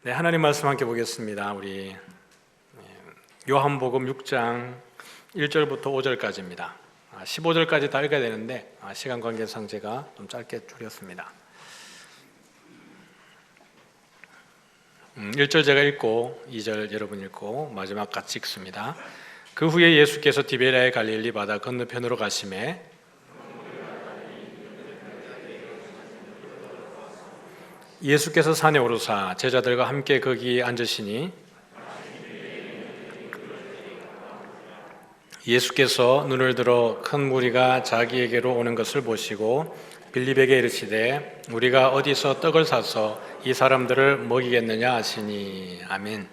네, 하나님 말씀 함께 보겠습니다. 우리 요한복음 6장 1절부터 5절까지입니다. 15절까지 다 읽어야 되는데 시간 관계상 제가 좀 짧게 줄였습니다. 1절 제가 읽고 2절 여러분 읽고 마지막 같이 읽습니다. 그 후에 예수께서 디베랴의 갈릴리 바다 건너편으로 가시매 예수께서 산에 오르사 제자들과 함께 거기 앉으시니 예수께서 눈을 들어 큰 무리가 자기에게로 오는 것을 보시고 빌립에게 이르시되 우리가 어디서 떡을 사서 이 사람들을 먹이겠느냐 하시니. 아멘.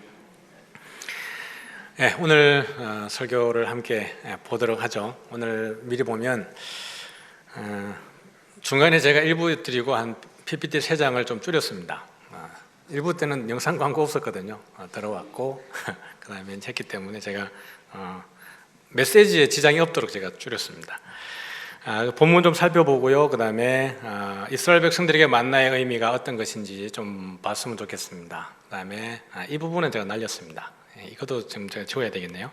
네, 오늘 설교를 함께 보도록 하죠. 오늘 미리 보면 중간에 제가 일부 드리고 한 PPT 3장을 좀 줄였습니다. 일부 때는 영상 광고 없었거든요. 들어왔고 그 다음에 했기 때문에 제가 메시지에 지장이 없도록 제가 줄였습니다. 본문 좀 살펴보고요. 그 다음에 이스라엘 백성들에게 만나의 의미가 어떤 것인지 좀 봤으면 좋겠습니다. 그 다음에 이 부분은 제가 날렸습니다. 이것도 좀 제가 지워야 되겠네요.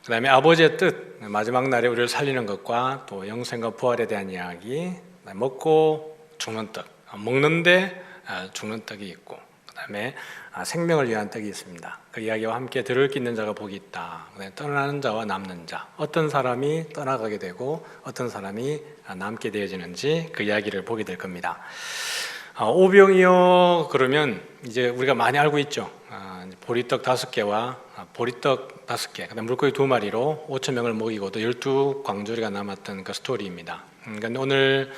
그 다음에 아버지의 뜻, 마지막 날에 우리를 살리는 것과 또 영생과 부활에 대한 이야기, 먹고 죽는 떡, 먹는데 죽는 떡이 있고 그 다음에 생명을 위한 떡이 있습니다. 그 이야기와 함께 들을 수 있는 자가 복이 있다. 떠나는 자와 남는 자, 어떤 사람이 떠나가게 되고 어떤 사람이 남게 되어지는지 그 이야기를 보게 될 겁니다. 오병이어 그러면 이제 우리가 많이 알고 있죠. 보리떡 5개와 보리떡 5개, 그다음 물고기 2마리로 5,000명을 먹이고 또 12광주리가 남았던 그 스토리입니다. 그러니까 오늘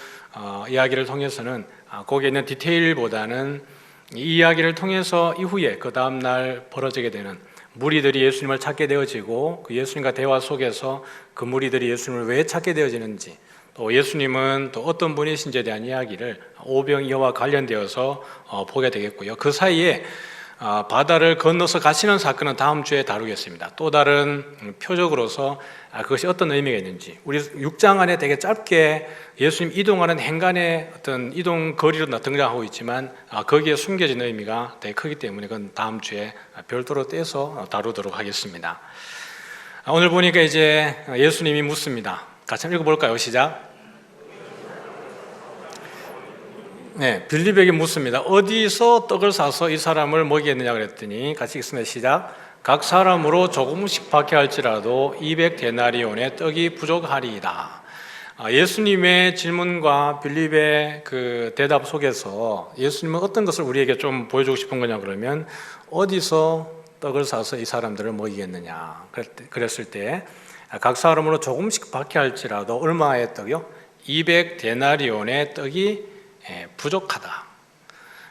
이야기를 통해서는 거기에 있는 디테일보다는 이 이야기를 통해서 이후에 그 다음 날 벌어지게 되는 무리들이 예수님을 찾게 되어지고 그 예수님과 대화 속에서 그 무리들이 예수님을 왜 찾게 되어지는지 또 예수님은 또 어떤 분이신지에 대한 이야기를 오병이어와 관련되어서 보게 되겠고요. 그 사이에 바다를 건너서 가시는 사건은 다음 주에 다루겠습니다. 또 다른 표적으로서 그것이 어떤 의미가 있는지, 우리 6장 안에 되게 짧게 예수님 이동하는 행간의 어떤 이동 거리로 등장하고 있지만 거기에 숨겨진 의미가 되게 크기 때문에 그건 다음 주에 별도로 떼서 다루도록 하겠습니다. 오늘 보니까 이제 예수님이 묻습니다. 같이 한번 읽어볼까요? 시작. 네, 빌립에게 묻습니다. 어디서 떡을 사서 이 사람을 먹이겠느냐 그랬더니 같이 읽습니다. 시작. 각 사람으로 조금씩 받게 할지라도 200데나리온의 떡이 부족하리이다. 예수님의 질문과 빌립의 그 대답 속에서 예수님은 어떤 것을 우리에게 좀 보여주고 싶은 거냐 그러면 어디서 떡을 사서 이 사람들을 먹이겠느냐 그랬을 때 각 사람으로 조금씩 받게 할지라도 얼마의 떡이요? 200데나리온의 떡이 부족하다.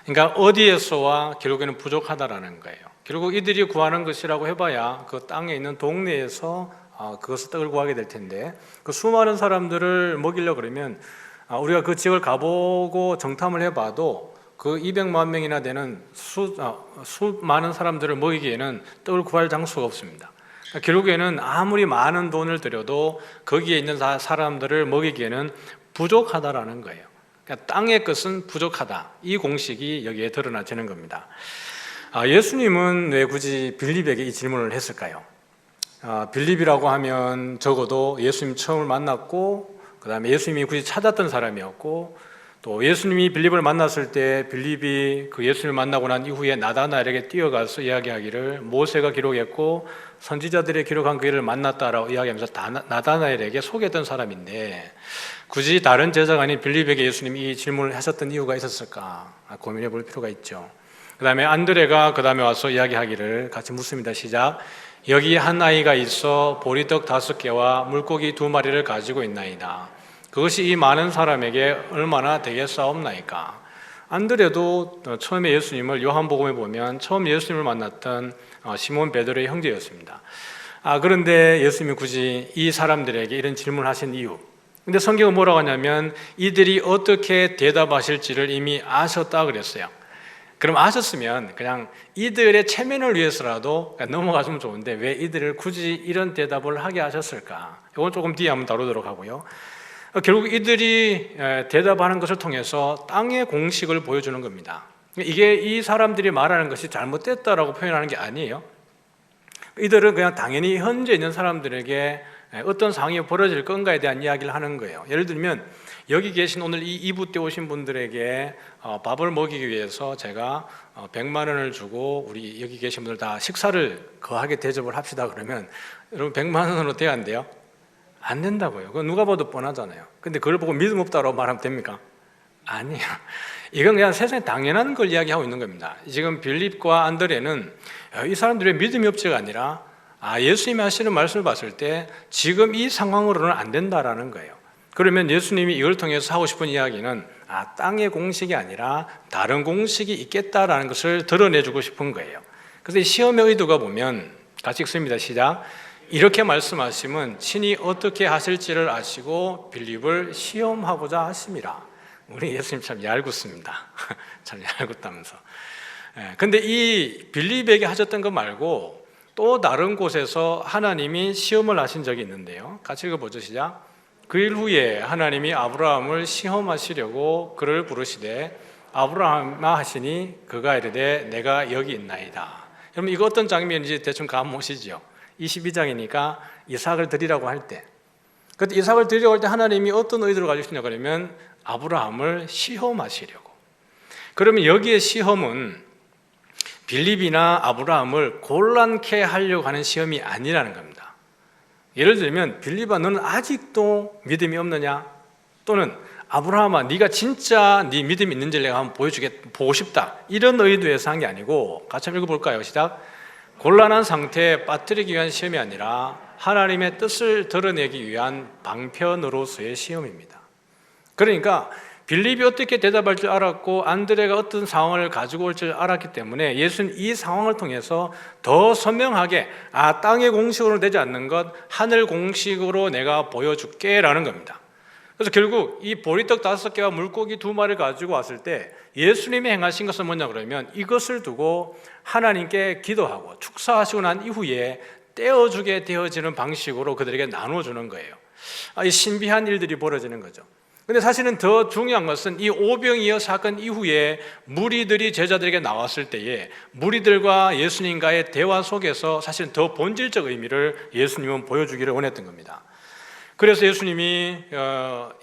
그러니까 어디에서와 결국에는 부족하다라는 거예요. 결국 이들이 구하는 것이라고 해봐야 그 땅에 있는 동네에서 그것을 떡을 구하게 될 텐데 그 수많은 사람들을 먹이려고 그러면 우리가 그 지역을 가보고 정탐을 해봐도 그 200만 명이나 되는 수많은 사람들을 먹이기에는 떡을 구할 장소가 없습니다. 그러니까 결국에는 아무리 많은 돈을 들여도 거기에 있는 사람들을 먹이기에는 부족하다라는 거예요. 그러니까 땅의 것은 부족하다. 이 공식이 여기에 드러나지는 겁니다. 예수님은 왜 굳이 빌립에게 이 질문을 했을까요? 빌립이라고 하면 적어도 예수님 처음 만났고 그 다음에 예수님이 굳이 찾았던 사람이었고 또 예수님이 빌립을 만났을 때 빌립이 그 예수님을 만나고 난 이후에 나다나엘에게 뛰어가서 이야기하기를 모세가 기록했고 선지자들이 기록한 그 일을 만났다라고 이야기하면서 나다나엘에게 소개했던 사람인데 굳이 다른 제자가 아닌 빌립에게 예수님이 이 질문을 하셨던 이유가 있었을까 고민해 볼 필요가 있죠. 그 다음에 안드레가 그 다음에 와서 이야기하기를 같이 묻습니다. 시작. 여기 한 아이가 있어 보리떡 5개와 물고기 2마리를 가지고 있나이다. 그것이 이 많은 사람에게 얼마나 되겠사옵나이까. 안드레도 처음에 예수님을 요한복음에 보면 처음 예수님을 만났던 시몬 베드로의 형제였습니다. 그런데 예수님이 굳이 이 사람들에게 이런 질문을 하신 이유, 근데 성경은 뭐라고 하냐면 이들이 어떻게 대답하실지를 이미 아셨다 그랬어요. 그럼 아셨으면 그냥 이들의 체면을 위해서라도 넘어가시면 좋은데 왜 이들을 굳이 이런 대답을 하게 하셨을까? 이건 조금 뒤에 한번 다루도록 하고요. 결국 이들이 대답하는 것을 통해서 땅의 공식을 보여주는 겁니다. 이게 이 사람들이 말하는 것이 잘못됐다라고 표현하는 게 아니에요. 이들은 그냥 당연히 현재 있는 사람들에게 어떤 상황이 벌어질 건가에 대한 이야기를 하는 거예요. 예를 들면 여기 계신 오늘 이 2부 때 오신 분들에게 밥을 먹이기 위해서 제가 100만 원을 주고 우리 여기 계신 분들 다 식사를 거하게 대접을 합시다 그러면 여러분 100만 원으로 돼야 안 돼요? 안 된다고요. 그건 누가 봐도 뻔하잖아요. 근데 그걸 보고 믿음 없다고 말하면 됩니까? 아니에요. 이건 그냥 세상에 당연한 걸 이야기하고 있는 겁니다. 지금 빌립과 안드레는 이 사람들의 믿음이 없지가 아니라 예수님이 하시는 말씀을 봤을 때 지금 이 상황으로는 안 된다라는 거예요. 그러면 예수님이 이걸 통해서 하고 싶은 이야기는 땅의 공식이 아니라 다른 공식이 있겠다라는 것을 드러내주고 싶은 거예요. 그래서 이 시험의 의도가 보면 같이 읽습니다. 시작. 이렇게 말씀하시면 친히 어떻게 하실지를 아시고 빌립을 시험하고자 하심이라. 우리 예수님 참 얄궂습니다. 참 얄궂다면서. 근데 이 빌립에게 하셨던 거 말고 또 다른 곳에서 하나님이 시험을 하신 적이 있는데요. 같이 읽어보죠. 시작. 그 일 후에 하나님이 아브라함을 시험하시려고 그를 부르시되 아브라함아 하시니 그가 이르되 내가 여기 있나이다. 여러분 이거 어떤 장면인지 대충 감 오시죠? 22장이니까 이삭을 드리라고 할 때, 그때 이삭을 드리려고 할 때 하나님이 어떤 의도를 가지고 있냐 그러면 아브라함을 시험하시려고. 그러면 여기에 시험은 빌립이나 아브라함을 곤란케 하려고 하는 시험이 아니라는 겁니다. 예를 들면 빌립아 너는 아직도 믿음이 없느냐? 또는 아브라함아 네가 진짜 네 믿음이 있는지 내가 한번 보고 싶다. 이런 의도에서 한 게 아니고 같이 한번 읽어볼까요? 시작. 곤란한 상태에 빠뜨리기 위한 시험이 아니라 하나님의 뜻을 드러내기 위한 방편으로서의 시험입니다. 그러니까 빌립이 어떻게 대답할 줄 알았고 안드레가 어떤 상황을 가지고 올 줄 알았기 때문에 예수는 이 상황을 통해서 더 선명하게 땅의 공식으로 되지 않는 것 하늘 공식으로 내가 보여줄게 라는 겁니다. 그래서 결국 이 보리떡 5개와 물고기 2마리를 가지고 왔을 때 예수님이 행하신 것은 뭐냐 그러면 이것을 두고 하나님께 기도하고 축사하시고 난 이후에 떼어주게 되어지는 방식으로 그들에게 나눠주는 거예요. 이 신비한 일들이 벌어지는 거죠. 근데 사실은 더 중요한 것은 이 오병이어 사건 이후에 무리들이 제자들에게 나왔을 때에 무리들과 예수님과의 대화 속에서 사실은 더 본질적 의미를 예수님은 보여주기를 원했던 겁니다. 그래서 예수님이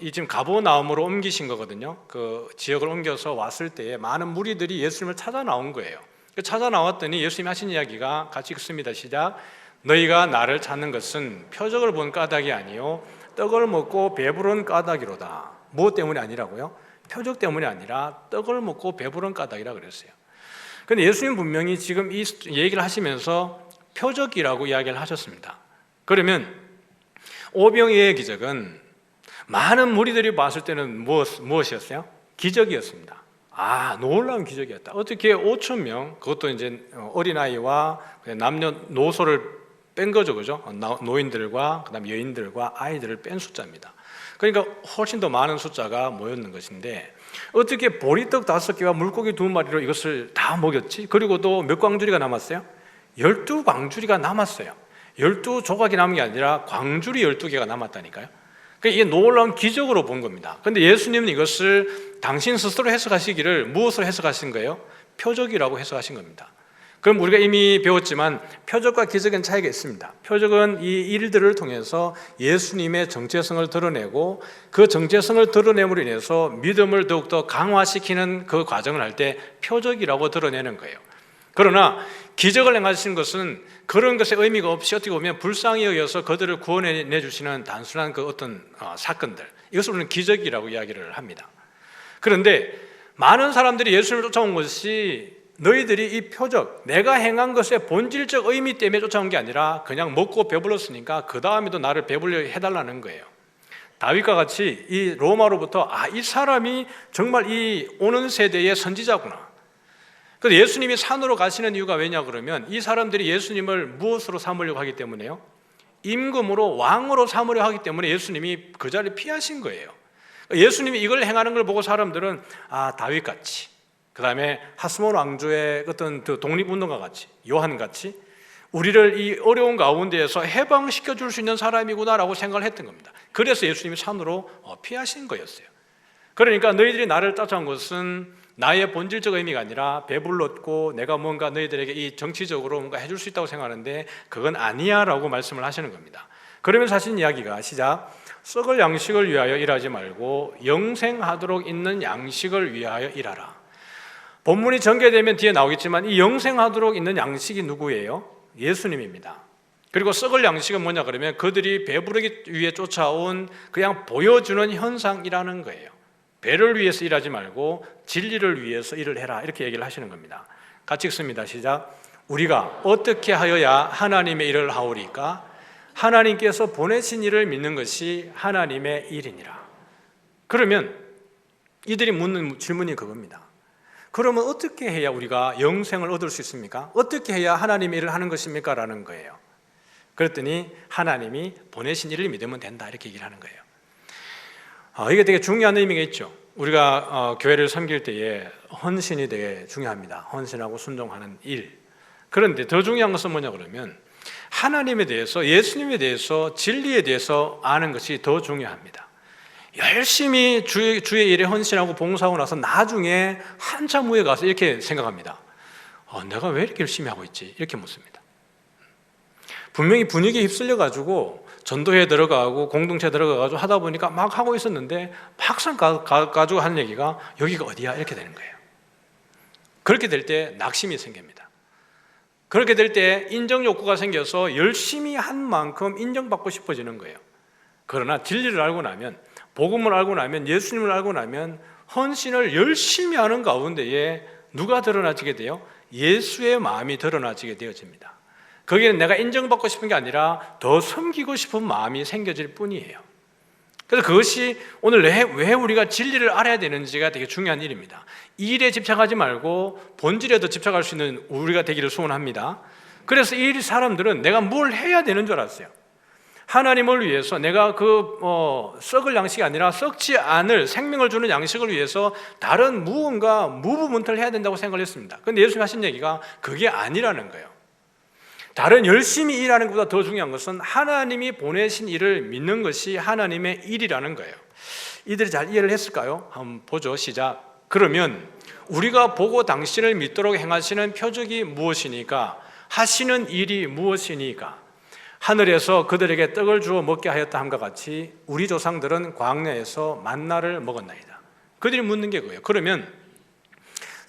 이 지금 가버나움으로 옮기신 거거든요. 그 지역을 옮겨서 왔을 때에 많은 무리들이 예수님을 찾아 나온 거예요. 찾아 나왔더니 예수님이 하신 이야기가 같이 읽습니다. 시작. 너희가 나를 찾는 것은 표적을 본 까닭이 아니요 떡을 먹고 배부른 까닭이로다. 무엇 때문이 아니라고요? 표적 때문이 아니라 떡을 먹고 배부른 까닭이라 그랬어요. 그런데 예수님 분명히 지금 이 얘기를 하시면서 표적이라고 이야기를 하셨습니다. 그러면 오병이어의 기적은 많은 무리들이 봤을 때는 무엇이었어요? 기적이었습니다. 놀라운 기적이었다. 어떻게 5천 명, 그것도 이제 어린아이와 남녀노소를 뺀 거죠, 그죠? 노인들과 그다음 여인들과 아이들을 뺀 숫자입니다. 그러니까 훨씬 더 많은 숫자가 모였는 것인데 어떻게 보리떡 5개와 물고기 2마리로 이것을 다 먹였지? 그리고 또 몇 광주리가 남았어요? 12광주리가 남았어요. 12조각이 남은 게 아니라 광주리 12개가 남았다니까요. 그러니까 이게 놀라운 기적으로 본 겁니다. 그런데 예수님은 이것을 당신 스스로 해석하시기를 무엇으로 해석하신 거예요? 표적이라고 해석하신 겁니다. 그럼 우리가 이미 배웠지만 표적과 기적은 차이가 있습니다. 표적은 이 일들을 통해서 예수님의 정체성을 드러내고 그 정체성을 드러냄으로 인해서 믿음을 더욱더 강화시키는 그 과정을 할 때 표적이라고 드러내는 거예요. 그러나 기적을 행하시는 것은 그런 것의 의미가 없이 어떻게 보면 불쌍히 여겨서 그들을 구원해 주시는 단순한 그 어떤 사건들, 이것을 우리는 기적이라고 이야기를 합니다. 그런데 많은 사람들이 예수님을 쫓아온 것이 너희들이 이 표적, 내가 행한 것의 본질적 의미 때문에 쫓아온 게 아니라 그냥 먹고 배불렀으니까 그 다음에도 나를 배불려 해달라는 거예요. 다윗과 같이 이 로마로부터 이 사람이 정말 이 오는 세대의 선지자구나. 그래서 예수님이 산으로 가시는 이유가 왜냐 그러면 이 사람들이 예수님을 무엇으로 삼으려고 하기 때문에요? 임금으로 왕으로 삼으려 하기 때문에 예수님이 그 자리를 피하신 거예요. 예수님이 이걸 행하는 걸 보고 사람들은 다윗같이, 그 다음에 하스몬 왕조의 어떤 독립운동가 같이, 요한같이 우리를 이 어려운 가운데에서 해방시켜 줄 수 있는 사람이구나라고 생각을 했던 겁니다. 그래서 예수님이 산으로 피하신 거였어요. 그러니까 너희들이 나를 쫓아온 것은 나의 본질적 의미가 아니라 배불렀고 내가 뭔가 너희들에게 이 정치적으로 뭔가 해줄 수 있다고 생각하는데 그건 아니야 라고 말씀을 하시는 겁니다. 그러면서 하신 이야기가 시작, 썩을 양식을 위하여 일하지 말고 영생하도록 있는 양식을 위하여 일하라. 본문이 전개되면 뒤에 나오겠지만 이 영생하도록 있는 양식이 누구예요? 예수님입니다. 그리고 썩을 양식은 뭐냐 그러면 그들이 배부르기 위해 쫓아온 그냥 보여주는 현상이라는 거예요. 배를 위해서 일하지 말고 진리를 위해서 일을 해라, 이렇게 얘기를 하시는 겁니다. 같이 읽습니다. 시작. 우리가 어떻게 하여야 하나님의 일을 하오리까? 하나님께서 보내신 일을 믿는 것이 하나님의 일이니라. 그러면 이들이 묻는 질문이 그겁니다. 그러면 어떻게 해야 우리가 영생을 얻을 수 있습니까? 어떻게 해야 하나님의 일을 하는 것입니까? 라는 거예요. 그랬더니 하나님이 보내신 일을 믿으면 된다, 이렇게 얘기를 하는 거예요. 이게 되게 중요한 의미가 있죠. 우리가 교회를 섬길 때에 헌신이 되게 중요합니다. 헌신하고 순종하는 일. 그런데 더 중요한 것은 뭐냐 그러면 하나님에 대해서, 예수님에 대해서, 진리에 대해서 아는 것이 더 중요합니다. 열심히 주의 일에 헌신하고 봉사하고 나서 나중에 한참 후에 가서 이렇게 생각합니다. 내가 왜 이렇게 열심히 하고 있지? 이렇게 묻습니다. 분명히 분위기에 휩쓸려가지고 전도회 들어가고 공동체 들어가가지고 하다 보니까 막 하고 있었는데 막상 가지고 하는 얘기가 여기가 어디야? 이렇게 되는 거예요. 그렇게 될 때 낙심이 생깁니다. 그렇게 될 때 인정 욕구가 생겨서 열심히 한 만큼 인정받고 싶어지는 거예요. 그러나 진리를 알고 나면, 복음을 알고 나면, 예수님을 알고 나면 헌신을 열심히 하는 가운데에 누가 드러나지게 돼요? 예수의 마음이 드러나지게 되어집니다. 거기는 내가 인정받고 싶은 게 아니라 더 섬기고 싶은 마음이 생겨질 뿐이에요. 그래서 그것이 오늘 왜 우리가 진리를 알아야 되는지가 되게 중요한 일입니다. 일에 집착하지 말고 본질에 더 집착할 수 있는 우리가 되기를 소원합니다. 그래서 이 사람들은 내가 뭘 해야 되는 줄 알았어요. 하나님을 위해서 내가 썩을 양식이 아니라 썩지 않을 생명을 주는 양식을 위해서 다른 무언가 무브먼트를 해야 된다고 생각을 했습니다. 그런데 예수님이 하신 얘기가 그게 아니라는 거예요. 다른 열심히 일하는 것보다 더 중요한 것은 하나님이 보내신 일을 믿는 것이 하나님의 일이라는 거예요. 이들이 잘 이해를 했을까요? 한번 보죠. 시작. 그러면 우리가 보고 당신을 믿도록 행하시는 표적이 무엇이니까? 하시는 일이 무엇이니까? 하늘에서 그들에게 떡을 주어 먹게 하였다 함과 같이 우리 조상들은 광야에서 만나를 먹었나이다. 그들이 묻는 게 그거예요. 그러면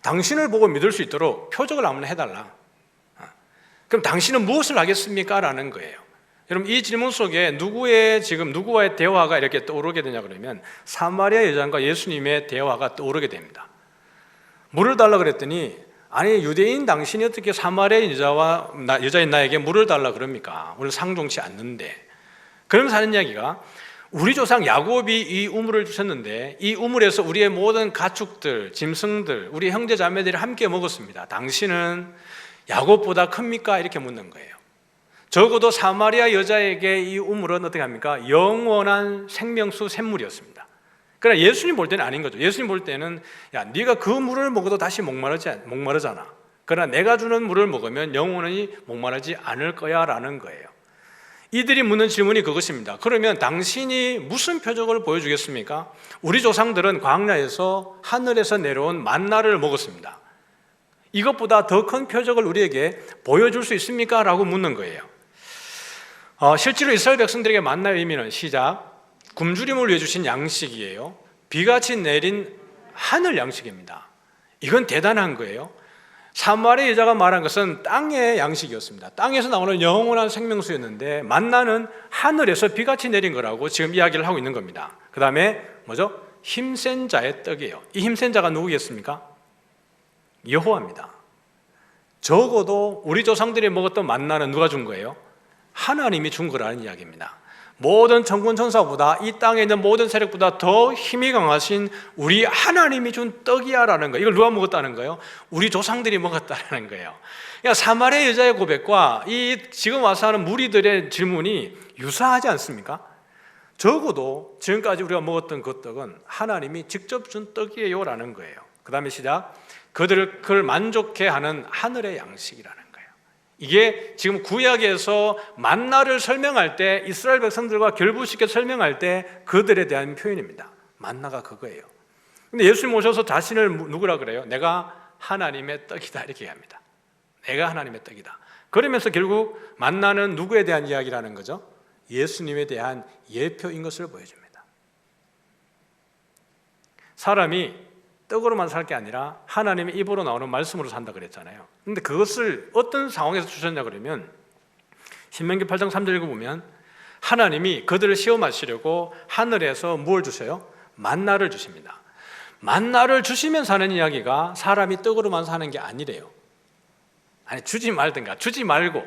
당신을 보고 믿을 수 있도록 표적을 한번 해달라. 그럼 당신은 무엇을 하겠습니까? 라는 거예요. 여러분, 이 질문 속에 누구와의 대화가 이렇게 떠오르게 되냐 그러면 사마리아 여자과 예수님의 대화가 떠오르게 됩니다. 물을 달라 그랬더니 아니 유대인 당신이 어떻게 사마리아 여자인 나에게 물을 달라 그럽니까? 우리는 상종치 않는데. 그러면서 하는 이야기가 우리 조상 야곱이 이 우물을 주셨는데 이 우물에서 우리의 모든 가축들, 짐승들, 우리 형제 자매들이 함께 먹었습니다. 당신은 야곱보다 큽니까? 이렇게 묻는 거예요. 적어도 사마리아 여자에게 이 우물은 어떻게 합니까? 영원한 생명수 샘물이었습니다. 그러나 예수님 볼 때는 아닌 거죠. 예수님 볼 때는 야, 네가 그 물을 먹어도 다시 목마르잖아. 그러나 내가 주는 물을 먹으면 영원히 목마르지 않을 거야 라는 거예요. 이들이 묻는 질문이 그것입니다. 그러면 당신이 무슨 표적을 보여주겠습니까? 우리 조상들은 광야에서 하늘에서 내려온 만나를 먹었습니다. 이것보다 더 큰 표적을 우리에게 보여줄 수 있습니까? 라고 묻는 거예요. 실제로 이스라엘 백성들에게 만나의 의미는 시작, 굶주림을 위해 주신 양식이에요. 비같이 내린 하늘 양식입니다. 이건 대단한 거예요. 사마리아 여자가 말한 것은 땅의 양식이었습니다. 땅에서 나오는 영원한 생명수였는데 만나는 하늘에서 비같이 내린 거라고 지금 이야기를 하고 있는 겁니다. 그 다음에 뭐죠? 힘센 자의 떡이에요. 이 힘센 자가 누구겠습니까? 여호와입니다. 적어도 우리 조상들이 먹었던 만나는 누가 준 거예요? 하나님이 준 거라는 이야기입니다. 모든 천군 천사보다 이 땅에 있는 모든 세력보다 더 힘이 강하신 우리 하나님이 준 떡이야라는 거예요. 이걸 누가 먹었다는 거예요? 우리 조상들이 먹었다는 거예요. 그러니까 사마리아 여자의 고백과 이 지금 와서 하는 무리들의 질문이 유사하지 않습니까? 적어도 지금까지 우리가 먹었던 그 떡은 하나님이 직접 준 떡이에요 라는 거예요. 그 다음에 시작, 그를 만족해 하는 하늘의 양식이라는 거예요. 이게 지금 구약에서 만나를 설명할 때 이스라엘 백성들과 결부시켜 설명할 때 그들에 대한 표현입니다. 만나가 그거예요. 근데 예수님 오셔서 자신을 누구라 그래요? 내가 하나님의 떡이다 이렇게 합니다. 내가 하나님의 떡이다. 그러면서 결국 만나는 누구에 대한 이야기라는 거죠? 예수님에 대한 예표인 것을 보여줍니다. 사람이 떡으로만 살 게 아니라 하나님의 입으로 나오는 말씀으로 산다 그랬잖아요. 근데 그것을 어떤 상황에서 주셨냐 그러면 신명기 8장 3절 읽어보면 하나님이 그들을 시험하시려고 하늘에서 무엇을 주세요? 만나를 주십니다. 만나를 주시면서 하는 이야기가 사람이 떡으로만 사는 게 아니래요. 아니 주지 말든가 주지 말고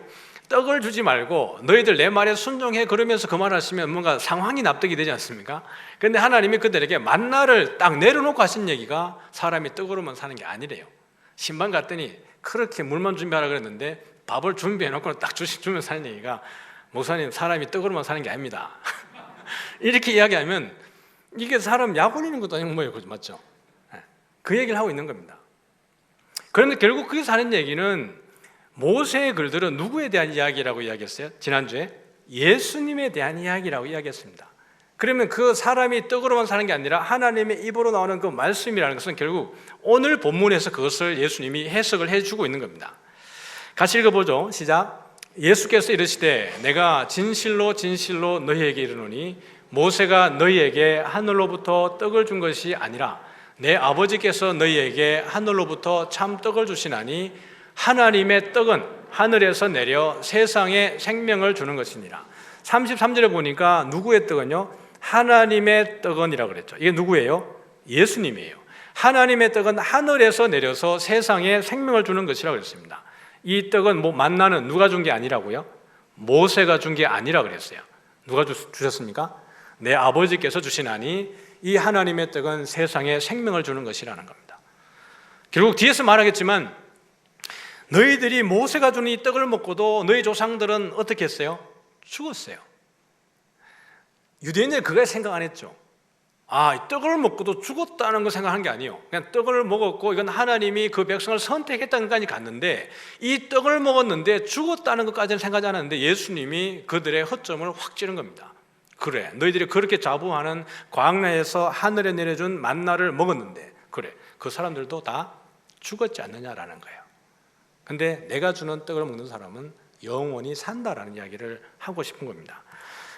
떡을 주지 말고 너희들 내 말에 순종해 그러면서 그 말 하시면 뭔가 상황이 납득이 되지 않습니까? 그런데 하나님이 그들에게 만나를 딱 내려놓고 하신 얘기가 사람이 떡으로만 사는 게 아니래요. 신방 갔더니 그렇게 물만 준비하라 그랬는데 밥을 준비해놓고 딱 주면서 하는 얘기가 목사님 사람이 떡으로만 사는 게 아닙니다. 이렇게 이야기하면 이게 사람 약 올리는 것도 아니고 뭐예요, 맞죠? 그 얘기를 하고 있는 겁니다. 그런데 결국 거기서 하는 얘기는 모세의 글들은 누구에 대한 이야기라고 이야기했어요? 지난주에 예수님에 대한 이야기라고 이야기했습니다. 그러면 그 사람이 떡으로만 사는 게 아니라 하나님의 입으로 나오는 그 말씀이라는 것은 결국 오늘 본문에서 그것을 예수님이 해석을 해주고 있는 겁니다. 같이 읽어보죠. 시작. 예수께서 이르시되 내가 진실로 진실로 너희에게 이르노니 모세가 너희에게 하늘로부터 떡을 준 것이 아니라 내 아버지께서 너희에게 하늘로부터 참 떡을 주시나니 하나님의 떡은 하늘에서 내려 세상에 생명을 주는 것이니라. 33절에 보니까 누구의 떡은요? 하나님의 떡은이라고 그랬죠. 이게 누구예요? 예수님이에요. 하나님의 떡은 하늘에서 내려서 세상에 생명을 주는 것이라고 그랬습니다. 이 떡은 만나는 누가 준 게 아니라고요? 모세가 준 게 아니라 그랬어요. 누가 주셨습니까? 내 아버지께서 주시나니 이 하나님의 떡은 세상에 생명을 주는 것이라는 겁니다. 결국 뒤에서 말하겠지만 너희들이 모세가 준 이 떡을 먹고도 너희 조상들은 어떻게 했어요? 죽었어요. 유대인들은 그걸 생각 안 했죠. 이 떡을 먹고도 죽었다는 거 생각한 게 아니에요. 그냥 떡을 먹었고 이건 하나님이 그 백성을 선택했다는 것까지 갔는데 이 떡을 먹었는데 죽었다는 것까지는 생각하지 않았는데 예수님이 그들의 허점을 확 찌른 겁니다. 그래, 너희들이 그렇게 자부하는 광야에서 하늘에 내려준 만나를 먹었는데 그래, 그 사람들도 다 죽었지 않느냐라는 거예요. 근데 내가 주는 떡을 먹는 사람은 영원히 산다라는 이야기를 하고 싶은 겁니다.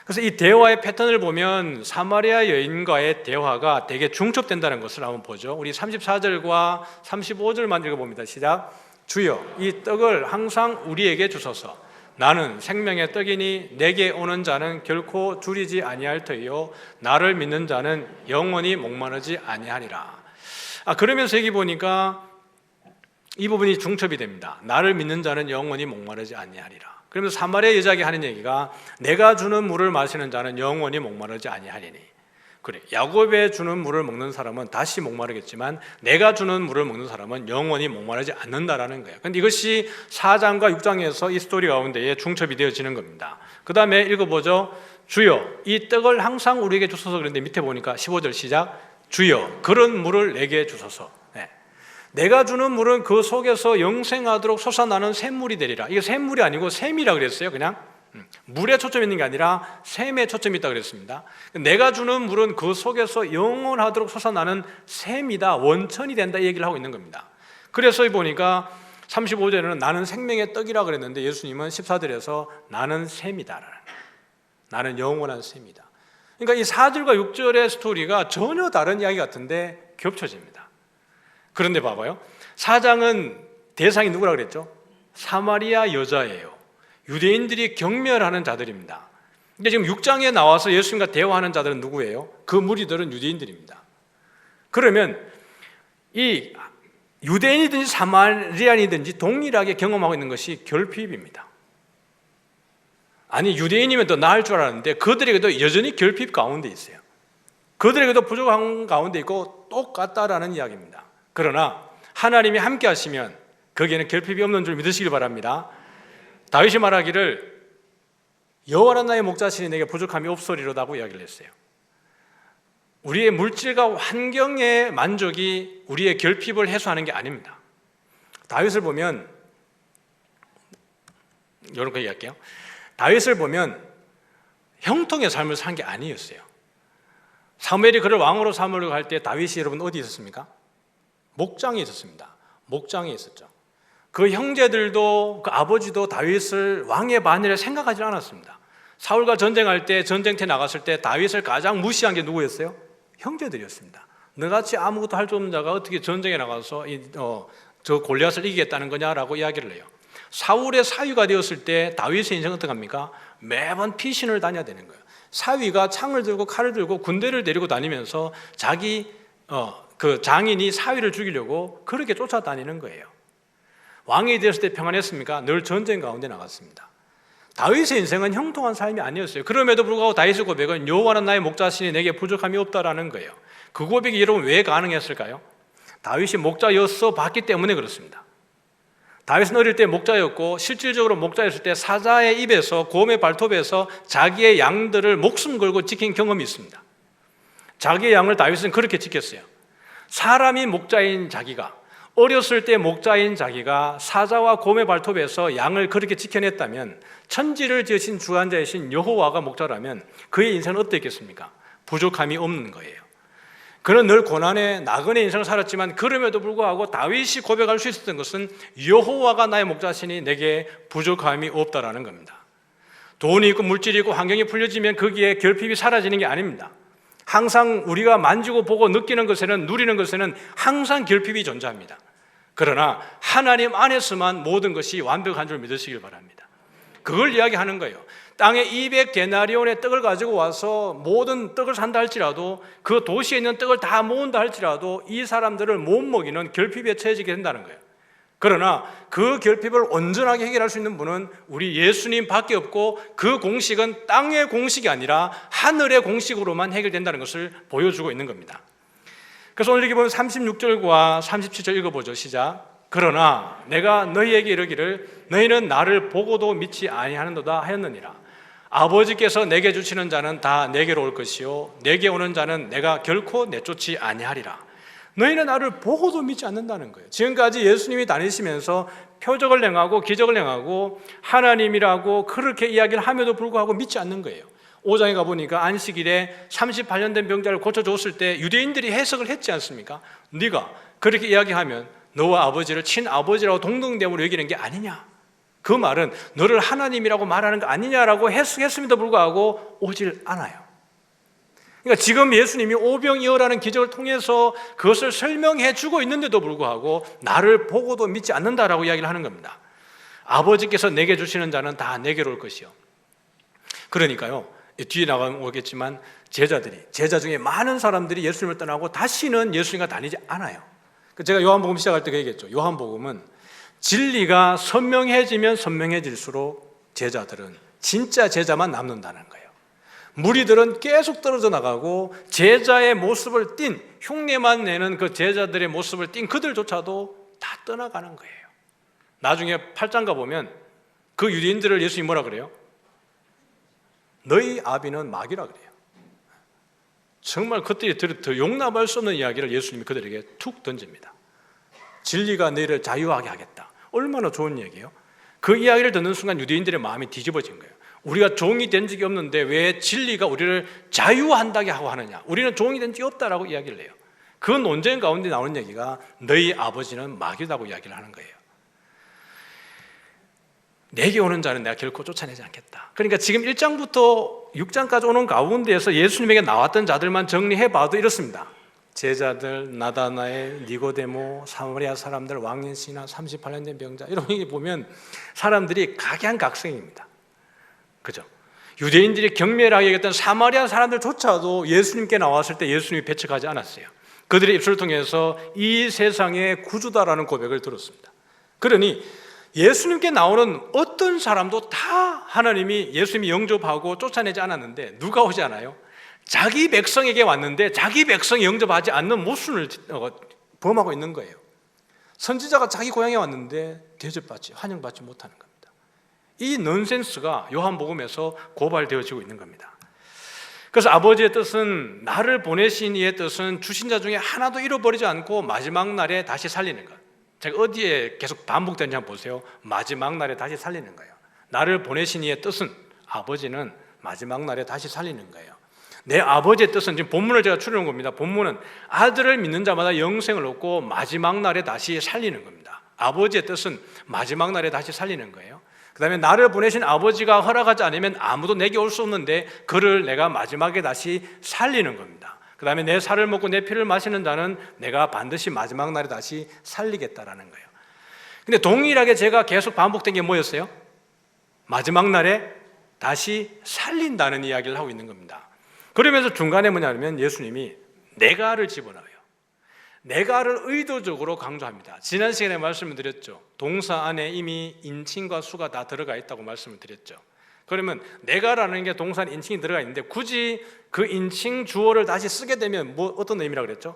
그래서 이 대화의 패턴을 보면 사마리아 여인과의 대화가 되게 중첩된다는 것을 한번 보죠. 우리 34절과 35절만 읽어봅니다. 시작. 주여 이 떡을 항상 우리에게 주소서. 나는 생명의 떡이니 내게 오는 자는 결코 줄이지 아니할 터이요 나를 믿는 자는 영원히 목마르지 아니하리라. 그러면서 여기 보니까 이 부분이 중첩이 됩니다. 나를 믿는 자는 영원히 목마르지 아니하리라. 그러면서 사마리아 여자에게 하는 얘기가 내가 주는 물을 마시는 자는 영원히 목마르지 아니하리니. 그래, 야곱에 주는 물을 먹는 사람은 다시 목마르겠지만 내가 주는 물을 먹는 사람은 영원히 목마르지 않는다라는 거예요. 그런데 이것이 4장과 6장에서 이 스토리 가운데에 중첩이 되어지는 겁니다. 그 다음에 읽어보죠. 주여 이 떡을 항상 우리에게 주소서. 그런데 밑에 보니까 15절 시작. 주여 그런 물을 내게 주소서. 내가 주는 물은 그 속에서 영생하도록 솟아나는 샘물이 되리라. 이게 샘물이 아니고 샘이라 그랬어요. 그냥 물에 초점이 있는 게 아니라 샘에 초점이 있다 그랬습니다. 내가 주는 물은 그 속에서 영원하도록 솟아나는 샘이다, 원천이 된다 이 얘기를 하고 있는 겁니다. 그래서 보니까 35절에는 나는 생명의 떡이라 그랬는데 예수님은 14절에서 나는 샘이다, 나는 영원한 샘이다. 그러니까 이 4절과 6절의 스토리가 전혀 다른 이야기 같은데 겹쳐집니다. 그런데 봐봐요. 4장은 대상이 누구라 그랬죠? 사마리아 여자예요. 유대인들이 경멸하는 자들입니다. 근데 지금 6장에 나와서 예수님과 대화하는 자들은 누구예요? 그 무리들은 유대인들입니다. 그러면 이 유대인이든지 사마리아인이든지 동일하게 경험하고 있는 것이 결핍입니다. 아니 유대인이면 더 나을 줄 알았는데 그들에게도 여전히 결핍 가운데 있어요. 그들에게도 부족한 가운데 있고 똑같다라는 이야기입니다. 그러나 하나님이 함께 하시면 거기에는 결핍이 없는 줄 믿으시길 바랍니다. 다윗이 말하기를 여호와는 나의 목자시니 내게 부족함이 없으리로다고 이야기를 했어요. 우리의 물질과 환경의 만족이 우리의 결핍을 해소하는 게 아닙니다. 다윗을 보면 이렇게 얘기할게요. 다윗을 보면 형통의 삶을 산 게 아니었어요. 사무엘이 그를 왕으로 삼으려고 할 때 다윗이 여러분 어디 있었습니까? 목장에 있었습니다. 목장에 있었죠. 그 형제들도 그 아버지도 다윗을 왕의 반열에 생각하지 않았습니다. 사울과 전쟁할 때 전쟁터에 나갔을 때 다윗을 가장 무시한 게 누구였어요? 형제들이었습니다. 너같이 아무것도 할 수 없는 자가 어떻게 전쟁에 나가서 저 골리앗을 이기겠다는 거냐라고 이야기를 해요. 사울의 사위가 되었을 때 다윗의 인생은 어떻게 합니까? 매번 피신을 다녀야 되는 거예요. 사위가 창을 들고 칼을 들고 군대를 데리고 다니면서 자기 그 장인이 사위를 죽이려고 그렇게 쫓아다니는 거예요. 왕이 되었을 때 평안했습니까? 늘 전쟁 가운데 나갔습니다. 다윗의 인생은 형통한 삶이 아니었어요. 그럼에도 불구하고 다윗의 고백은 여호와는 나의 목자시니 내게 부족함이 없다라는 거예요. 그 고백이 여러분 왜 가능했을까요? 다윗이 목자였어 봤기 때문에 그렇습니다. 다윗은 어릴 때 목자였고 실질적으로 목자였을 때 사자의 입에서 곰의 발톱에서 자기의 양들을 목숨 걸고 지킨 경험이 있습니다. 자기의 양을 다윗은 그렇게 지켰어요. 사람이 목자인 자기가, 어렸을 때 목자인 자기가 사자와 곰의 발톱에서 양을 그렇게 지켜냈다면, 천지를 지으신 주관자이신 여호와가 목자라면 그의 인생은 어땠겠습니까? 부족함이 없는 거예요. 그는 늘 고난의 나그네 인생을 살았지만 그럼에도 불구하고 다윗이 고백할 수 있었던 것은 여호와가 나의 목자시니 내게 부족함이 없다라는 겁니다. 돈이 있고 물질이 있고 환경이 풀려지면 거기에 결핍이 사라지는 게 아닙니다. 항상 우리가 만지고 보고 느끼는 것에는, 누리는 것에는 항상 결핍이 존재합니다. 그러나 하나님 안에서만 모든 것이 완벽한 줄 믿으시길 바랍니다. 그걸 이야기하는 거예요. 땅에 200데나리온의 떡을 가지고 와서 모든 떡을 산다 할지라도, 그 도시에 있는 떡을 다 모은다 할지라도 이 사람들을 못 먹이는 결핍에 처해지게 된다는 거예요. 그러나 그 결핍을 온전하게 해결할 수 있는 분은 우리 예수님 밖에 없고, 그 공식은 땅의 공식이 아니라 하늘의 공식으로만 해결된다는 것을 보여주고 있는 겁니다. 그래서 오늘 여기 보면 36절과 37절 읽어보죠. 시작. 그러나 내가 너희에게 이르기를 너희는 나를 보고도 믿지 아니하는도다 하였느니라. 아버지께서 내게 주시는 자는 다 내게로 올 것이요 내게 오는 자는 내가 결코 내쫓지 아니하리라. 너희는 나를 보고도 믿지 않는다는 거예요. 지금까지 예수님이 다니시면서 표적을 행하고 기적을 행하고 하나님이라고 그렇게 이야기를 함에도 불구하고 믿지 않는 거예요. 5장에 가보니까 안식일에 38년 된 병자를 고쳐줬을 때 유대인들이 해석을 했지 않습니까? 네가 그렇게 이야기하면 너와 아버지를 친아버지라고 동등됨으로 여기는 게 아니냐, 그 말은 너를 하나님이라고 말하는 거 아니냐라고 해석했음에도 불구하고 오질 않아요. 그러니까 지금 예수님이 오병이어라는 기적을 통해서 그것을 설명해 주고 있는데도 불구하고 나를 보고도 믿지 않는다라고 이야기를 하는 겁니다. 아버지께서 내게 주시는 자는 다 내게로 올 것이요. 그러니까요, 뒤에 나가면 오겠지만 제자 중에 많은 사람들이 예수님을 떠나고 다시는 예수님과 다니지 않아요. 제가 요한복음 시작할 때 그 얘기했죠. 요한복음은 진리가 선명해지면 선명해질수록 제자들은 진짜 제자만 남는다는 거예요. 무리들은 계속 떨어져 나가고 제자의 모습을 띤, 흉내만 내는 그 제자들의 모습을 띤 그들조차도 다 떠나가는 거예요. 나중에 8장 가보면 그 유대인들을 예수님이 뭐라 그래요? 너희 아비는 마귀라 그래요. 정말 그때 더 용납할 수 없는 이야기를 예수님이 그들에게 툭 던집니다. 진리가 너희를 자유하게 하겠다. 얼마나 좋은 얘기예요. 그 이야기를 듣는 순간 유대인들의 마음이 뒤집어진 거예요. 우리가 종이 된 적이 없는데 왜 진리가 우리를 자유한다게 하고 하느냐, 우리는 종이 된 적이 없다라고 이야기를 해요. 그 논쟁 가운데 나오는 얘기가 너희 아버지는 마귀라고 이야기를 하는 거예요. 내게 오는 자는 내가 결코 쫓아내지 않겠다. 그러니까 지금 1장부터 6장까지 오는 가운데에서 예수님에게 나왔던 자들만 정리해봐도 이렇습니다. 제자들, 나다나엘, 니고데모, 사마리아 사람들, 왕년신하, 38년 된 병자, 이런 거 보면 사람들이 각양각색입니다. 그죠? 유대인들이 경멸하게 여겼던 사마리아 사람들조차도 예수님께 나왔을 때 예수님이 배척하지 않았어요. 그들의 입술을 통해서 이 세상의 구주다라는 고백을 들었습니다. 그러니 예수님께 나오는 어떤 사람도 다 하나님이, 예수님이 영접하고 쫓아내지 않았는데 누가 오지 않아요? 자기 백성에게 왔는데 자기 백성이 영접하지 않는 모순을 범하고 있는 거예요. 선지자가 자기 고향에 왔는데 대접받지, 환영받지 못하는 겁니다. 이 넌센스가 요한복음에서 고발되어지고 있는 겁니다. 그래서 아버지의 뜻은, 나를 보내신 이의 뜻은 주신 자 중에 하나도 잃어버리지 않고 마지막 날에 다시 살리는 것. 제가 어디에 계속 반복되는지 한번 보세요. 마지막 날에 다시 살리는 거예요. 나를 보내신 이의 뜻은, 아버지는 마지막 날에 다시 살리는 거예요. 내 아버지의 뜻은, 지금 본문을 제가 추려놓은 겁니다. 본문은 아들을 믿는 자마다 영생을 얻고 마지막 날에 다시 살리는 겁니다. 아버지의 뜻은 마지막 날에 다시 살리는 거예요. 그 다음에 나를 보내신 아버지가 허락하지 않으면 아무도 내게 올 수 없는데 그를 내가 마지막에 다시 살리는 겁니다. 그 다음에 내 살을 먹고 내 피를 마시는 자는 내가 반드시 마지막 날에 다시 살리겠다라는 거예요. 근데 동일하게 제가 계속 반복된 게 뭐였어요? 마지막 날에 다시 살린다는 이야기를 하고 있는 겁니다. 그러면서 중간에 뭐냐면 예수님이 내가를 집어넣어요. 내가를 의도적으로 강조합니다. 지난 시간에 말씀을 드렸죠. 동사 안에 이미 인칭과 수가 다 들어가 있다고 말씀을 드렸죠. 그러면 내가라는 게 동사 인칭이 들어가 있는데 굳이 그 인칭 주어를 다시 쓰게 되면 어떤 의미라고 그랬죠?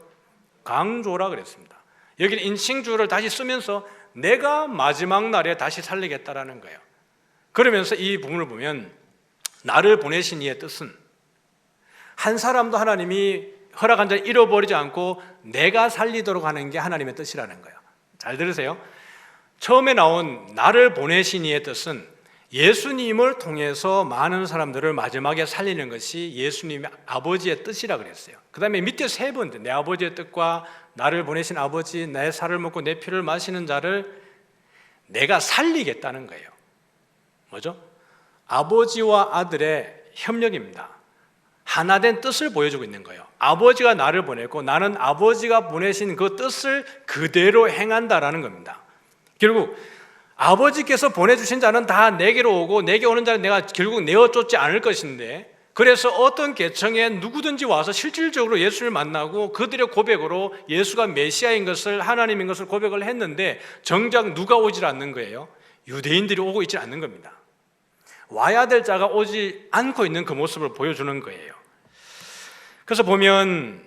강조라 그랬습니다. 여기는 인칭 주어를 다시 쓰면서 내가 마지막 날에 다시 살리겠다라는 거예요. 그러면서 이 부분을 보면 나를 보내신 이의 뜻은 한 사람도 하나님이 허락한 자를 잃어버리지 않고 내가 살리도록 하는 게 하나님의 뜻이라는 거예요. 잘 들으세요. 처음에 나온 나를 보내신 이의 뜻은 예수님을 통해서 많은 사람들을 마지막에 살리는 것이 예수님의 아버지의 뜻이라 그랬어요. 그 다음에 밑에 세 번 내 아버지의 뜻과 나를 보내신 아버지, 내 살을 먹고 내 피를 마시는 자를 내가 살리겠다는 거예요. 뭐죠? 아버지와 아들의 협력입니다. 하나된 뜻을 보여주고 있는 거예요. 아버지가 나를 보냈고 나는 아버지가 보내신 그 뜻을 그대로 행한다라는 겁니다. 결국 아버지께서 보내주신 자는 다 내게로 오고 내게 오는 자는 내가 결국 내어 쫓지 않을 것인데, 그래서 어떤 계층에 누구든지 와서 실질적으로 예수를 만나고 그들의 고백으로 예수가 메시아인 것을, 하나님인 것을 고백을 했는데 정작 누가 오질 않는 거예요? 유대인들이 오고 있지 않는 겁니다. 와야 될 자가 오지 않고 있는 그 모습을 보여주는 거예요. 그래서 보면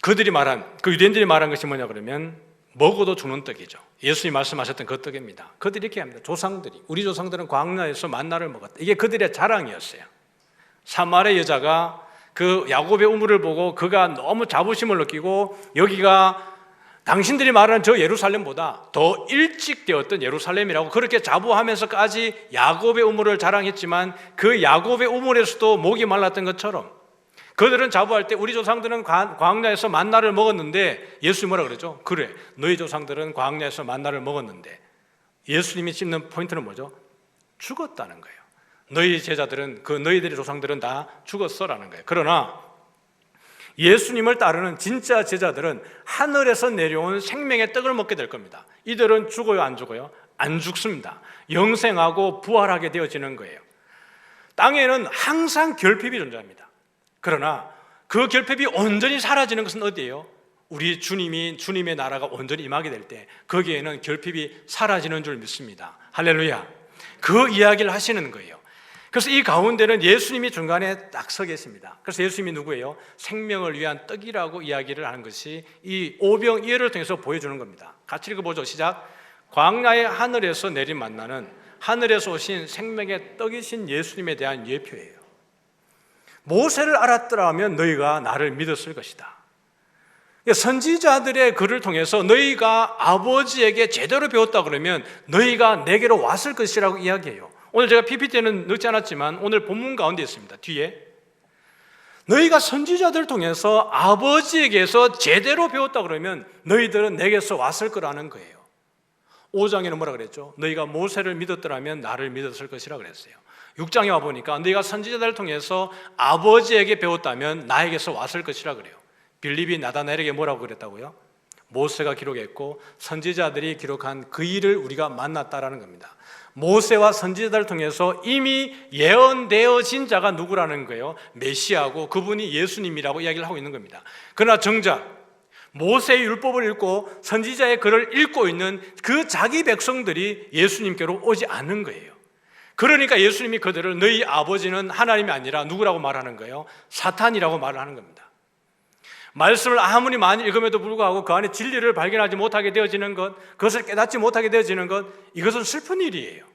그들이 말한, 그 유대인들이 말한 것이 뭐냐 그러면 먹어도 죽는 떡이죠. 예수님이 말씀하셨던 그 떡입니다. 그들이 이렇게 합니다. 조상들이, 우리 조상들은 광야에서 만나를 먹었다. 이게 그들의 자랑이었어요. 사마리아 여자가 그 야곱의 우물을 보고 그가 너무 자부심을 느끼고 여기가 당신들이 말하는 저 예루살렘보다 더 일찍 되었던 예루살렘이라고 그렇게 자부하면서까지 야곱의 우물을 자랑했지만 그 야곱의 우물에서도 목이 말랐던 것처럼 그들은 자부할 때 우리 조상들은 광야에서 만나를 먹었는데, 예수님이 뭐라 그러죠? 그래, 너희 조상들은 광야에서 만나를 먹었는데, 예수님이 짚는 포인트는 뭐죠? 죽었다는 거예요. 너희 제자들은, 너희들의 조상들은 다 죽었어라는 거예요. 그러나 예수님을 따르는 진짜 제자들은 하늘에서 내려온 생명의 떡을 먹게 될 겁니다. 이들은 죽어요, 안 죽어요? 안 죽습니다. 영생하고 부활하게 되어지는 거예요. 땅에는 항상 결핍이 존재합니다. 그러나 그 결핍이 온전히 사라지는 것은 어디예요? 우리 주님의 나라가 온전히 임하게 될 때 거기에는 결핍이 사라지는 줄 믿습니다. 할렐루야. 그 이야기를 하시는 거예요. 그래서 이 가운데는 예수님이 중간에 딱 서 계십니다. 그래서 예수님이 누구예요? 생명을 위한 떡이라고 이야기를 하는 것이 이 오병이어를 통해서 보여주는 겁니다. 같이 읽어보죠. 시작. 광야의 하늘에서 내린 만나는 하늘에서 오신 생명의 떡이신 예수님에 대한 예표예요. 모세를 알았더라면 너희가 나를 믿었을 것이다. 선지자들의 글을 통해서 너희가 아버지에게 제대로 배웠다 그러면 너희가 내게로 왔을 것이라고 이야기해요. 오늘 제가 PPT는 넣지 않았지만 오늘 본문 가운데 있습니다. 뒤에 너희가 선지자들을 통해서 아버지에게서 제대로 배웠다 그러면 너희들은 내게서 왔을 거라는 거예요. 5장에는 뭐라 그랬죠? 너희가 모세를 믿었더라면 나를 믿었을 것이라 그랬어요. 6장에 와보니까 너희가 선지자들을 통해서 아버지에게 배웠다면 나에게서 왔을 것이라 그래요. 빌립이 나다나엘에게 뭐라고 그랬다고요? 모세가 기록했고 선지자들이 기록한 그 일을 우리가 만났다라는 겁니다. 모세와 선지자들을 통해서 이미 예언되어진 자가 누구라는 거예요? 메시아고 그분이 예수님이라고 이야기를 하고 있는 겁니다. 그러나 정작 모세의 율법을 읽고 선지자의 글을 읽고 있는 그 자기 백성들이 예수님께로 오지 않는 거예요. 그러니까 예수님이 그들을 너희 아버지는 하나님이 아니라 누구라고 말하는 거예요? 사탄이라고 말을 하는 겁니다. 말씀을 아무리 많이 읽음에도 불구하고 그 안에 진리를 발견하지 못하게 되어지는 것, 그것을 깨닫지 못하게 되어지는 것, 이것은 슬픈 일이에요.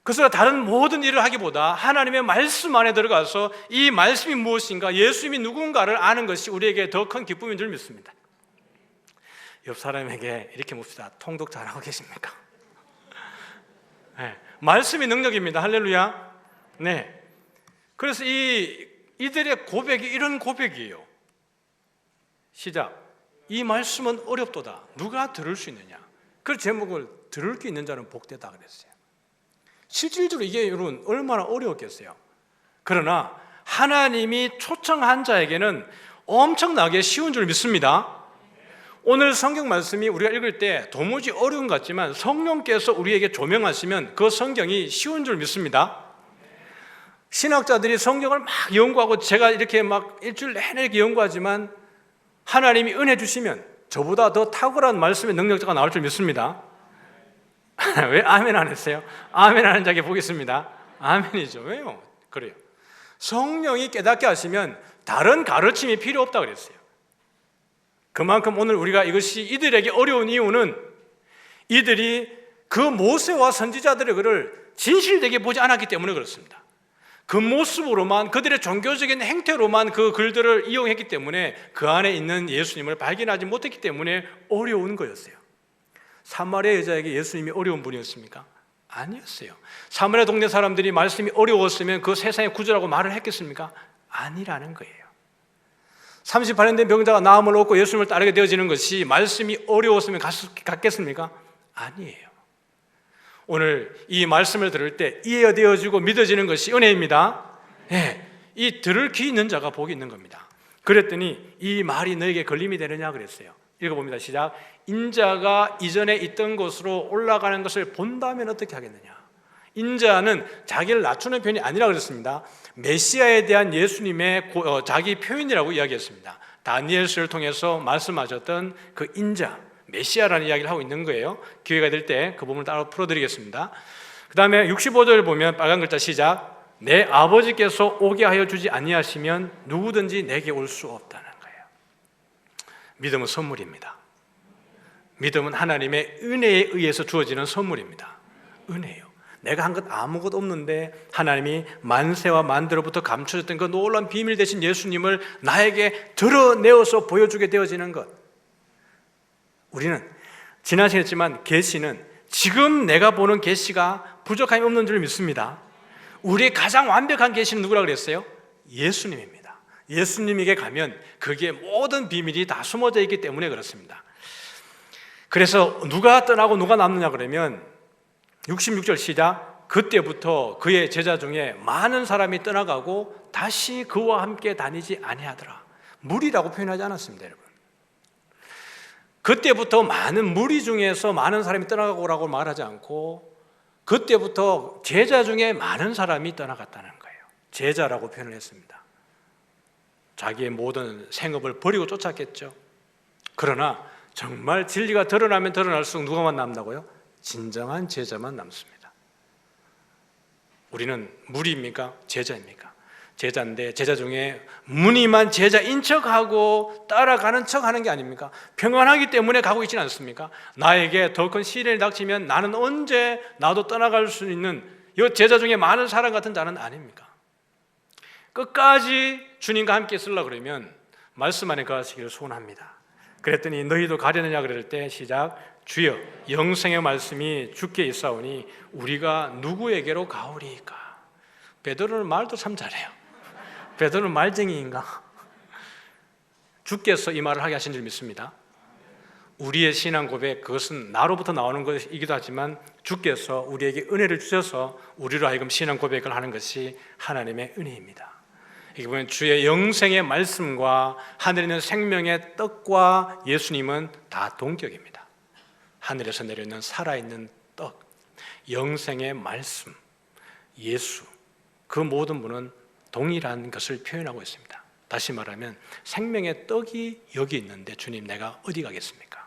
그래서 다른 모든 일을 하기보다 하나님의 말씀 안에 들어가서 이 말씀이 무엇인가, 예수님이 누군가를 아는 것이 우리에게 더 큰 기쁨인 줄 믿습니다. 옆 사람에게 이렇게 묻습니다. 통독 잘하고 계십니까? 네, 말씀이 능력입니다. 할렐루야. 네. 그래서 이들의 고백이 이런 고백이에요. 시작. 이 말씀은 어렵도다. 누가 들을 수 있느냐? 그 제목을 들을 수 있는 자는 복되다 그랬어요. 실질적으로 이게 여러분 얼마나 어려웠겠어요. 그러나 하나님이 초청한 자에게는 엄청나게 쉬운 줄 믿습니다. 오늘 성경 말씀이 우리가 읽을 때 도무지 어려운 것 같지만 성령께서 우리에게 조명하시면 그 성경이 쉬운 줄 믿습니다. 신학자들이 성경을 막 연구하고 제가 이렇게 막 일주일 내내 이렇게 연구하지만 하나님이 은혜 주시면 저보다 더 탁월한 말씀의 능력자가 나올 줄 믿습니다. 왜 아멘 안 했어요? 아멘 하는 자에게 보겠습니다. 아멘이죠. 왜요? 그래요. 성령이 깨닫게 하시면 다른 가르침이 필요 없다 그랬어요. 그만큼 오늘 우리가 이것이 이들에게 어려운 이유는 이들이 그 모세와 선지자들의 글을 진실되게 보지 않았기 때문에 그렇습니다. 그 모습으로만, 그들의 종교적인 행태로만 그 글들을 이용했기 때문에 그 안에 있는 예수님을 발견하지 못했기 때문에 어려운 거였어요. 사마리아 여자에게 예수님이 어려운 분이었습니까? 아니었어요. 사마리아 동네 사람들이 말씀이 어려웠으면 그 세상의 구주라고 말을 했겠습니까? 아니라는 거예요. 38년 된 병자가 나음을 얻고 예수님을 따르게 되어지는 것이 말씀이 어려웠으면 갔겠습니까? 아니에요. 오늘 이 말씀을 들을 때 이해되어지고 믿어지는 것이 은혜입니다. 네, 이 들을 귀 있는 자가 복이 있는 겁니다. 그랬더니 이 말이 너에게 걸림이 되느냐 그랬어요. 읽어봅니다. 시작. 인자가 이전에 있던 곳으로 올라가는 것을 본다면 어떻게 하겠느냐. 인자는 자기를 낮추는 편이 아니라 그랬습니다. 메시아에 대한 예수님의 자기 표현이라고 이야기했습니다. 다니엘서를 통해서 말씀하셨던 그 인자, 메시아라는 이야기를 하고 있는 거예요. 기회가 될 때 그 부분을 따로 풀어드리겠습니다. 그 다음에 65절 보면 빨간 글자 시작. 내 아버지께서 오게 하여 주지 아니하시면 누구든지 내게 올 수 없다는 거예요. 믿음은 선물입니다. 믿음은 하나님의 은혜에 의해서 주어지는 선물입니다. 은혜요. 내가 한 것 아무것도 없는데 하나님이 만세와 만대로부터 감춰졌던 그 놀라운 비밀 되신 예수님을 나에게 드러내어서 보여주게 되어지는 것. 우리는 지나치겠지만 계시는 지금 내가 보는 계시가 부족함이 없는 줄 믿습니다. 우리의 가장 완벽한 계시는 누구라고 그랬어요? 예수님입니다. 예수님에게 가면 거기에 모든 비밀이 다 숨어져 있기 때문에 그렇습니다. 그래서 누가 떠나고 누가 남느냐 그러면 66절 시작. 그때부터 그의 제자 중에 많은 사람이 떠나가고 다시 그와 함께 다니지 아니하더라. 무리라고 표현하지 않았습니다, 여러분. 그때부터 많은 무리 중에서 많은 사람이 떠나가고라고 말하지 않고 그때부터 제자 중에 많은 사람이 떠나갔다는 거예요. 제자라고 표현을 했습니다. 자기의 모든 생업을 버리고 쫓았겠죠. 그러나 정말 진리가 드러나면 드러날수록 누가만 남다고요? 진정한 제자만 남습니다. 우리는 무리입니까? 제자입니까? 제자인데 제자 중에 무늬만 제자인 척하고 따라가는 척하는 게 아닙니까? 평안하기 때문에 가고 있지는 않습니까? 나에게 더 큰 시련이 닥치면 나는 언제 나도 떠나갈 수 있는 이 제자 중에 많은 사람 같은 자는 아닙니까? 끝까지 주님과 함께 있으려고 그러면 말씀 안에 거하시기를 소원합니다. 그랬더니 너희도 가려느냐 그럴 때 시작. 주여 영생의 말씀이 주께 있사오니 우리가 누구에게로 가오리이까. 베드로는 말도 참 잘해요. 베드로는 말쟁이인가? 주께서 이 말을 하게 하신 줄 믿습니다. 우리의 신앙 고백, 그것은 나로부터 나오는 것이기도 하지만 주께서 우리에게 은혜를 주셔서 우리로 하여금 신앙 고백을 하는 것이 하나님의 은혜입니다. 이게 보면 주의 영생의 말씀과 하늘에 있는 생명의 떡과 예수님은 다 동격입니다. 하늘에서 내려오는 살아있는 떡, 영생의 말씀, 예수, 그 모든 분은 동일한 것을 표현하고 있습니다. 다시 말하면 생명의 떡이 여기 있는데 주님 내가 어디 가겠습니까?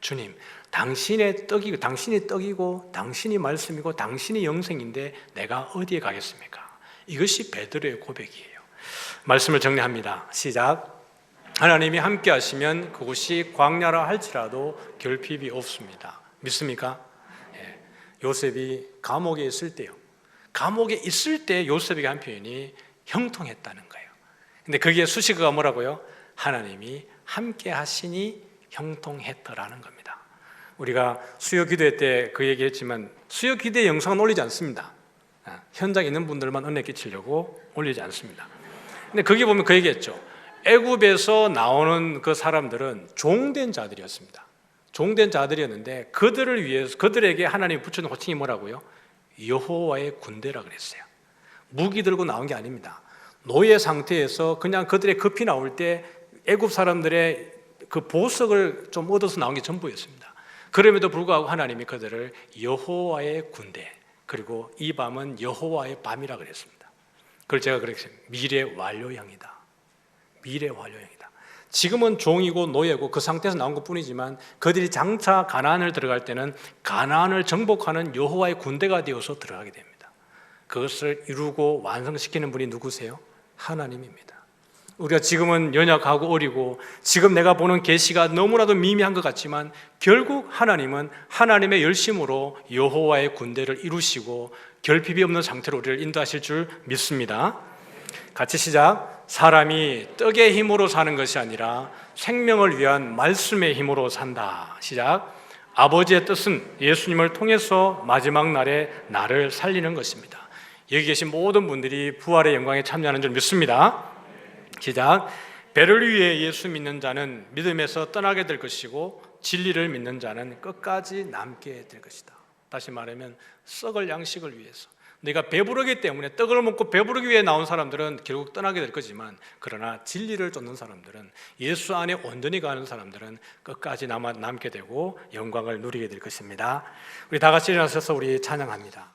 주님 당신의 떡이고 당신이 떡이고 당신이 말씀이고 당신이 영생인데 내가 어디에 가겠습니까? 이것이 베드로의 고백이에요. 말씀을 정리합니다. 시작. 하나님이 함께 하시면 그곳이 광야라 할지라도 결핍이 없습니다. 믿습니까? 예. 요셉이 감옥에 있을 때요. 감옥에 있을 때 요셉에게 한 표현이 형통했다는 거예요. 근데 거기에 수식어가 뭐라고요? 하나님이 함께 하시니 형통했더라는 겁니다. 우리가 수요 기도회 때 그 얘기했지만 수요 기도회 영상은 올리지 않습니다. 현장에 있는 분들만 은혜 끼치려고 올리지 않습니다. 근데 거기 보면 그 얘기했죠. 애굽에서 나오는 그 사람들은 종된 자들이었습니다. 종된 자들이었는데 그들을 위해서, 그들에게 하나님이 붙여준 호칭이 뭐라고요? 여호와의 군대라 그랬어요. 무기 들고 나온 게 아닙니다. 노예 상태에서 그냥 그들의 급히 나올 때 애굽 사람들의 그 보석을 좀 얻어서 나온 게 전부였습니다. 그럼에도 불구하고 하나님이 그들을 여호와의 군대, 그리고 이 밤은 여호와의 밤이라 그랬습니다. 그걸 제가 그렇게 미래 완료형이다. 미래 완료형이다. 지금은 종이고 노예고 그 상태에서 나온 것뿐이지만 그들이 장차 가나안을 들어갈 때는 가나안을 정복하는 여호와의 군대가 되어서 들어가게 됩니다. 그것을 이루고 완성시키는 분이 누구세요? 하나님입니다. 우리가 지금은 연약하고 어리고 지금 내가 보는 계시가 너무나도 미미한 것 같지만 결국 하나님은 하나님의 열심으로 여호와의 군대를 이루시고 결핍이 없는 상태로 우리를 인도하실 줄 믿습니다. 같이 시작. 사람이 떡의 힘으로 사는 것이 아니라 생명을 위한 말씀의 힘으로 산다. 시작. 아버지의 뜻은 예수님을 통해서 마지막 날에 나를 살리는 것입니다. 여기 계신 모든 분들이 부활의 영광에 참여하는 줄 믿습니다. 시작. 배를 위해 예수 믿는 자는 믿음에서 떠나게 될 것이고 진리를 믿는 자는 끝까지 남게 될 것이다. 다시 말하면 썩을 양식을 위해서, 내가 배부르기 때문에 떡을 먹고 배부르기 위해 나온 사람들은 결국 떠나게 될 거지만, 그러나 진리를 쫓는 사람들은, 예수 안에 온전히 가는 사람들은 끝까지 남게 되고 영광을 누리게 될 것입니다. 우리 다 같이 일어나셔서 우리 찬양합니다.